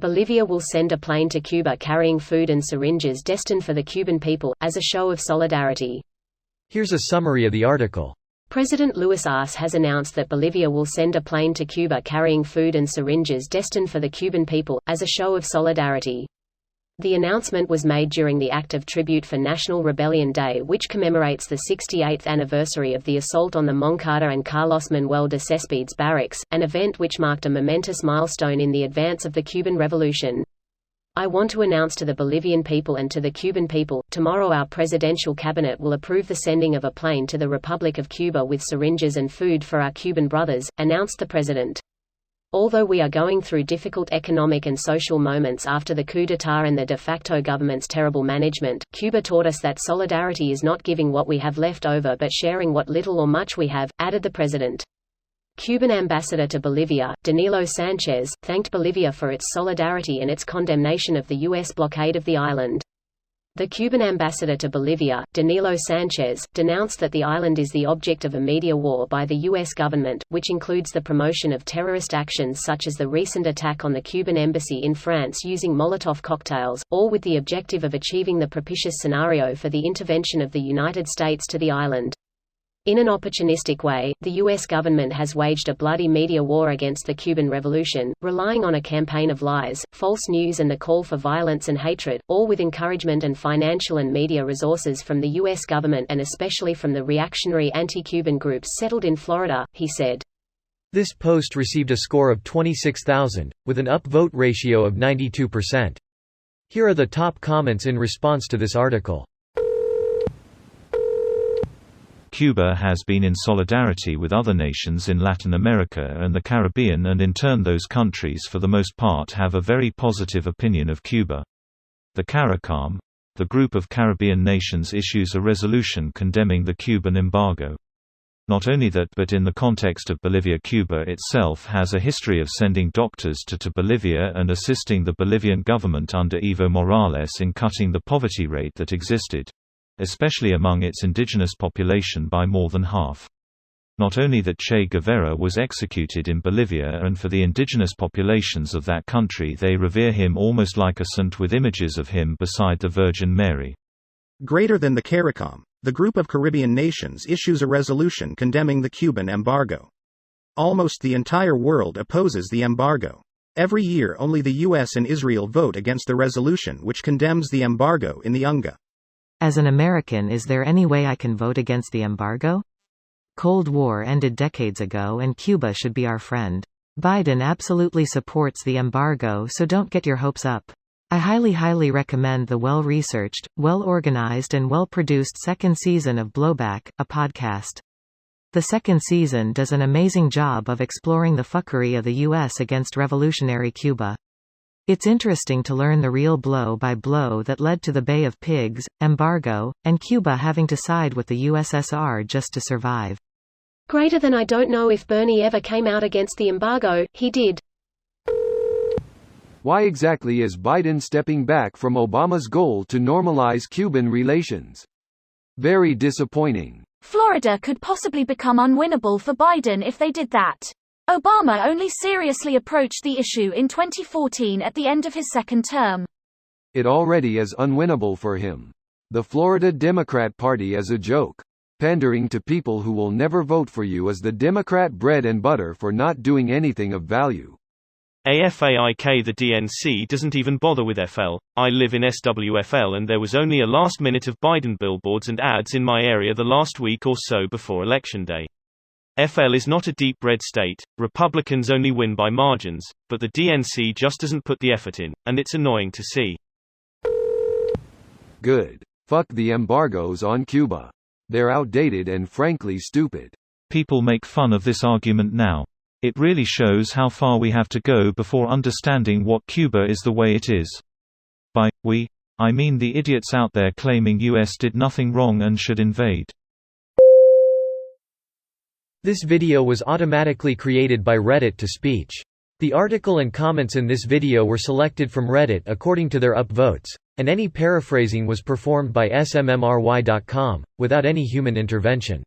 Bolivia will send a plane to Cuba carrying food and syringes destined for the Cuban people, as a show of solidarity. Here's a summary of the article. President Luis Arce has announced that Bolivia will send a plane to Cuba carrying food and syringes destined for the Cuban people, as a show of solidarity. The announcement was made during the act of tribute for National Rebellion Day, which commemorates the 68th anniversary of the assault on the Moncada and Carlos Manuel de Céspedes barracks, an event which marked a momentous milestone in the advance of the Cuban Revolution. I want to announce to the Bolivian people and to the Cuban people, tomorrow our presidential cabinet will approve the sending of a plane to the Republic of Cuba with syringes and food for our Cuban brothers, announced the president. Although we are going through difficult economic and social moments after the coup d'état and the de facto government's terrible management, Cuba taught us that solidarity is not giving what we have left over but sharing what little or much we have, added the president. Cuban ambassador to Bolivia, Danilo Sanchez, thanked Bolivia for its solidarity and its condemnation of the U.S. blockade of the island. The Cuban ambassador to Bolivia, Danilo Sanchez, denounced that the island is the object of a media war by the U.S. government, which includes the promotion of terrorist actions such as the recent attack on the Cuban embassy in France using Molotov cocktails, all with the objective of achieving the propitious scenario for the intervention of the United States to the island. In an opportunistic way, the U.S. government has waged a bloody media war against the Cuban Revolution, relying on a campaign of lies, false news and the call for violence and hatred, all with encouragement and financial and media resources from the U.S. government and especially from the reactionary anti-Cuban groups settled in Florida, he said. This post received a score of 26,000, with an upvote ratio of 92%. Here are the top comments in response to this article. Cuba has been in solidarity with other nations in Latin America and the Caribbean, and in turn those countries for the most part have a very positive opinion of Cuba. The CARICOM, the group of Caribbean nations, issues a resolution condemning the Cuban embargo. Not only that, but in the context of Bolivia, Cuba itself has a history of sending doctors to Bolivia and assisting the Bolivian government under Evo Morales in cutting the poverty rate that existed, especially among its indigenous population, by more than half. Not only that Che Guevara was executed in Bolivia, and for the indigenous populations of that country they revere him almost like a saint with images of him beside the Virgin Mary. Greater than the CARICOM, the group of Caribbean nations issues a resolution condemning the Cuban embargo. Almost the entire world opposes the embargo. Every year only the US and Israel vote against the resolution which condemns the embargo in the UNGA. As an American, is there any way I can vote against the embargo? Cold War ended decades ago and Cuba should be our friend. Biden absolutely supports the embargo, so don't get your hopes up. I highly recommend the well-researched, well-organized and well-produced second season of Blowback, a podcast. The second season does an amazing job of exploring the fuckery of the U.S. against revolutionary Cuba. It's interesting to learn the real blow-by-blow that led to the Bay of Pigs, embargo, and Cuba having to side with the USSR just to survive. Greater than I don't know if Bernie ever came out against the embargo, he did. Why exactly is Biden stepping back from Obama's goal to normalize Cuban relations? Very disappointing. Florida could possibly become unwinnable for Biden if they did that. Obama only seriously approached the issue in 2014 at the end of his second term. It already is unwinnable for him. The Florida Democrat Party is a joke. Pandering to people who will never vote for you is the Democrat bread and butter for not doing anything of value. AFAIK. The DNC doesn't even bother with FL. I live in SWFL and there was only a last minute of Biden billboards and ads in my area the last week or so before Election Day. FL is not a deep red state, Republicans only win by margins, but the DNC just doesn't put the effort in, and it's annoying to see. Good. Fuck the embargoes on Cuba. They're outdated and frankly stupid. People make fun of this argument now. It really shows how far we have to go before understanding what Cuba is the way it is. By we, I mean the idiots out there claiming US did nothing wrong and should invade. This video was automatically created by Reddit to speech. The article and comments in this video were selected from Reddit according to their upvotes, and any paraphrasing was performed by smmry.com, without any human intervention.